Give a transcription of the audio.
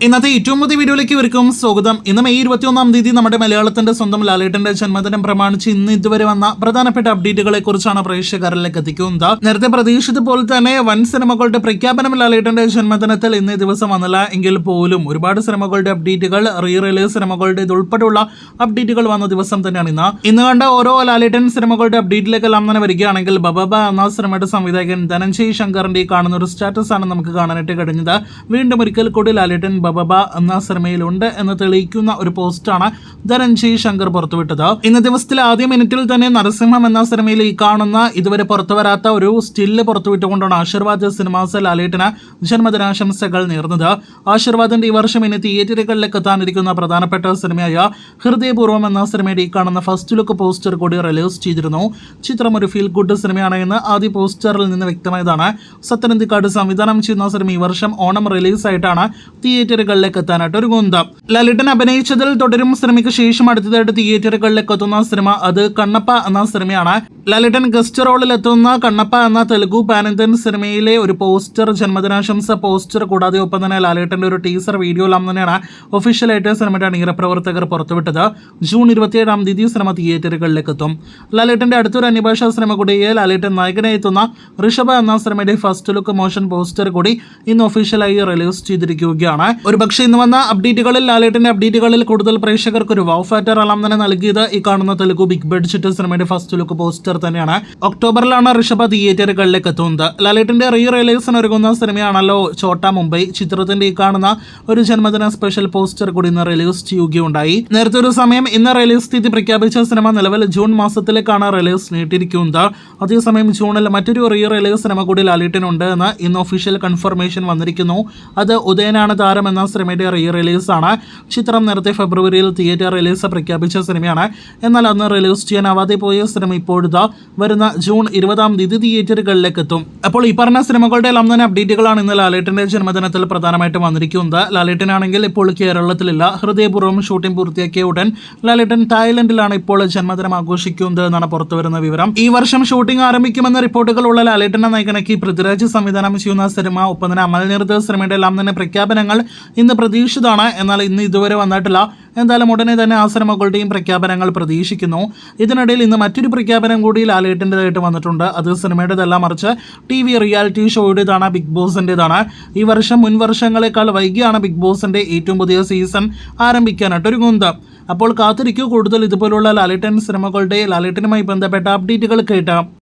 ഇന്നത്തെ ഏറ്റവും പുതിയ വീഡിയോയിലേക്ക് ഇവർക്കും സ്വാഗതം. ഇന്ന് മെയ് 21 തീയതി നമ്മുടെ മലയാളത്തിന്റെ സ്വന്തം ലാലേട്ടന്റെ ജന്മദിനം പ്രമാണിച്ച് ഇന്ന് ഇതുവരെ വന്ന പ്രധാനപ്പെട്ട അപ്ഡേറ്റുകളെ കുറിച്ചാണ് പ്രേക്ഷകരിലേക്ക് എത്തിക്കുന്നത്. നേരത്തെ പ്രതീക്ഷിച്ചതുപോലെ തന്നെ വൻ സിനിമകളുടെ പ്രഖ്യാപനം ലാലേട്ടന്റെ ജന്മദിനത്തിൽ ഇന്നേ ദിവസം വന്നില്ല എങ്കിൽ പോലും ഒരുപാട് സിനിമകളുടെ അപ്ഡേറ്റുകൾ, റീ റിലീസ് സിനിമകളുടെ ഇതുൾപ്പെടെയുള്ള അപ്ഡേറ്റുകൾ വന്ന ദിവസം തന്നെയാണ് ഇന്ന് കണ്ട ഓരോ ലാലേട്ടൻ സിനിമകളുടെ അപ്ഡേറ്റിലേക്കെല്ലാം തന്നെ വരികയാണെങ്കിൽ ബബബ എന്ന സിനിമയുടെ സംവിധായകൻ ധനഞ്ജയ് ശങ്കറിന്റെ കാണുന്ന ഒരു സ്റ്റാറ്റസ് ആണ് നമുക്ക് കാണാനായിട്ട് കഴിഞ്ഞത്. വീണ്ടും ഒരിക്കൽ കൂടി ലാലേട്ടൻ ബബബ എന്ന സിനിമയിലുണ്ട് എന്ന് തെളിയിക്കുന്ന ഒരു പോസ്റ്റാണ് ധനഞ്ജയ് ശങ്കർ പുറത്തുവിട്ടത്. ഇന്ന് ദിവസത്തിൽ ആദ്യ മിനിറ്റിൽ തന്നെ നരസിംഹം എന്ന സിനിമയിൽ ഈ കാണുന്ന ഇതുവരെ പുറത്തുവരാത്ത ഒരു സ്റ്റില്ല് പുറത്തുവിട്ടുകൊണ്ടാണ് ആശീർവാദ് സിനിമാസ് ലാലേട്ടന് ജന്മദിനാശംസകൾ നേർന്നത്. ആശീർവാദിന്റെ ഈ വർഷം ഇനി തിയേറ്ററുകളിലേക്ക് എത്താനിരിക്കുന്ന പ്രധാനപ്പെട്ട സിനിമയായ ഹൃദയപൂർവ്വം എന്ന സിനിമയുടെ ഈ കാണുന്ന ഫസ്റ്റ് ലുക്ക് പോസ്റ്റർ കൂടി റിലീസ് ചെയ്തിരുന്നു. ചിത്രം ഒരു ഫീൽ ഗുഡ് സിനിമയാണ് എന്ന് ആദ്യ പോസ്റ്ററിൽ നിന്ന് വ്യക്തമായതാണ്. സത്യനന്ദിക്കാട് സംവിധാനം ചെയ്യുന്ന സിനിമ ഈ വർഷം ഓണം റിലീസായിട്ടാണ് തിയേറ്ററുകളിലേക്ക് എത്താനായിട്ട് ഒരുങ്ങുന്നത്. ലാലേട്ടൻ അഭിനയിച്ചതിൽ തുടരും സിനിമയ്ക്ക് ശേഷം അടുത്തതായിട്ട് തിയേറ്ററുകളിലേക്ക് എത്തുന്ന സിനിമ അത് കണ്ണപ്പ എന്ന സിനിമയാണ്. ലാലേട്ടൻ ഗസ്റ്റ് റോളിൽ എത്തുന്ന കണ്ണപ്പ എന്ന തെലുഗു പാൻ ഇന്ത്യൻ സിനിമയിലെ ഒരു പോസ്റ്റർ, ജന്മദിനാശംസ പോസ്റ്റർ കൂടാതെ ഒപ്പം തന്നെ ലാലേട്ടന്റെ ഒരു ടീസർ വീഡിയോ എല്ലാം തന്നെയാണ് ഒഫീഷ്യലായിട്ട് സിനിമയുടെ അണിയറ പ്രവർത്തകർ പുറത്തുവിട്ടത്. ജൂൺ 27 തീയതി സിനിമ തിയേറ്ററുകളിലേക്ക് എത്തും. ലാലേട്ടന്റെ അടുത്തൊരു അന്യഭാഷാ സിനിമ കൂടിയായ ലാലേട്ടൻ നായകനായി എത്തുന്ന ഋഷഭ എന്ന സിനിമയുടെ ഫസ്റ്റ് ലുക്ക് മോഷൻ പോസ്റ്റർ കൂടി ഇന്ന് ഒഫീഷ്യലായി റിലീസ് ചെയ്തിരിക്കുകയാണ്. ഒരുപക്ഷെ ഇന്ന് വന്ന അപ്ഡേറ്റുകളിൽ ലാലേട്ടന്റെ അപ്ഡേറ്റുകളിൽ കൂടുതൽ പ്രേക്ഷകർക്ക് ഒരു വൗ ഫാക്ടർ എല്ലാം തന്നെ നൽകിയത് ഈ കാണുന്ന തെലുഗു ബിഗ് ബഡ്ജറ്റ് സിനിമയുടെ ഫസ്റ്റ് ലുക്ക് പോസ്റ്റർ തന്നെയാണ്. ഒക്ടോബറിലാണ് ഋഷഭ തിയേറ്ററുകളിലേക്ക് എത്തുന്നത്. ലാലേട്ടന്റെ റീ റിലീസിന് ഒരുങ്ങുന്ന സിനിമയാണല്ലോ ഛോട്ടാ മുംബൈ. ചിത്രത്തിന്റെ ഈ കാണുന്ന ഒരു ജന്മദിന സ്പെഷ്യൽ പോസ്റ്റർ കൂടി ഇന്ന് റിലീസ് ചെയ്യുകയുണ്ടായി. നേരത്തെ ഒരു സമയം ഇന്ന് റിലീസ് തീയതി പ്രഖ്യാപിച്ച സിനിമ നിലവിൽ ജൂൺ മാസത്തിലേക്കാണ് റിലീസ് നീട്ടിയിരിക്കുന്നത്. അതേസമയം ജൂണിൽ മറ്റൊരു റീ റിലീസ് സിനിമ കൂടി ലാലേട്ടനുണ്ട് എന്ന് ഇന്ന് ഒഫീഷ്യൽ കൺഫർമേഷൻ വന്നിരിക്കുന്നു. അത് ഉദയനാണ് താരം എന്ന സിനിമയുടെ റീ റിലീസാണ്. ചിത്രം നേരത്തെ ഫെബ്രുവരിയിൽ തിയേറ്റർ റിലീസ് പ്രഖ്യാപിച്ച സിനിമയാണ്. എന്നാൽ അന്ന് റിലീസ് ചെയ്യാനാവാതെ പോയ സിനിമ ഇപ്പോഴത്തെ വരുന്ന ജൂൺ 20 തീയതി തിയേറ്ററുകളിലേക്ക് എത്തും. അപ്പോൾ ഈ പറഞ്ഞ സിനിമകളുടെ എല്ലാം തന്നെ അപ്ഡേറ്റുകളാണ് ഇന്ന് ലാലേട്ടന്റെ ജന്മദിനത്തിൽ പ്രധാനമായിട്ടും വന്നിരിക്കുന്നത്. ലാലേട്ടനാണെങ്കിൽ ഇപ്പോൾ കേരളത്തിലില്ല. ഹൃദയപൂർവ്വം ഷൂട്ടിംഗ് പൂർത്തിയാക്കിയ ഉടൻ ലാലേട്ടൻ തായ്ലൻഡിലാണ് ഇപ്പോൾ ജന്മദിനം ആഘോഷിക്കുന്നത് എന്നാണ് പുറത്തുവരുന്ന വിവരം. ഈ വർഷം ഷൂട്ടിംഗ് ആരംഭിക്കുമെന്ന റിപ്പോർട്ടുകളുള്ള ലാലേട്ടനെ നായകനാക്കി പൃഥ്വിരാജ് സംവിധാനം ചെയ്യുന്ന സിനിമ ഒപ്പം തന്നെ അമൽ നീരദ് സിനിമയുടെ എല്ലാം തന്നെ പ്രഖ്യാപനങ്ങൾ ഇന്ന് പ്രതീക്ഷിതമാണ്. എന്നാൽ ഇന്ന് ഇതുവരെ വന്നിട്ടില്ല. എന്തായാലും ഉടനെ തന്നെ ആ സിനിമകളുടെയും പ്രഖ്യാപനങ്ങൾ പ്രതീക്ഷിക്കുന്നു. ഇതിനിടയിൽ ഇന്ന് മറ്റൊരു പ്രഖ്യാപനം കൂടി ലാലേട്ടൻ്റെതായിട്ട് വന്നിട്ടുണ്ട്. അത് സിനിമയുടേതല്ല, മറിച്ച് TV റിയാലിറ്റി ഷോയുടേതാണ്, ബിഗ് ബോസിൻ്റെതാണ്. ഈ വർഷം മുൻ വർഷങ്ങളെക്കാൾ വൈകിയാണ് ബിഗ് ബോസിൻ്റെ ഏറ്റവും പുതിയ സീസൺ ആരംഭിക്കാനായിട്ട് ഒരുങ്ങുന്നത്. അപ്പോൾ കാത്തിരിക്കൂ കൂടുതൽ ഇതുപോലുള്ള ലാലേട്ടൻ സിനിമകളുടെ ലാലേട്ടനുമായി ബന്ധപ്പെട്ട അപ്ഡേറ്റുകൾ കേട്ടാം.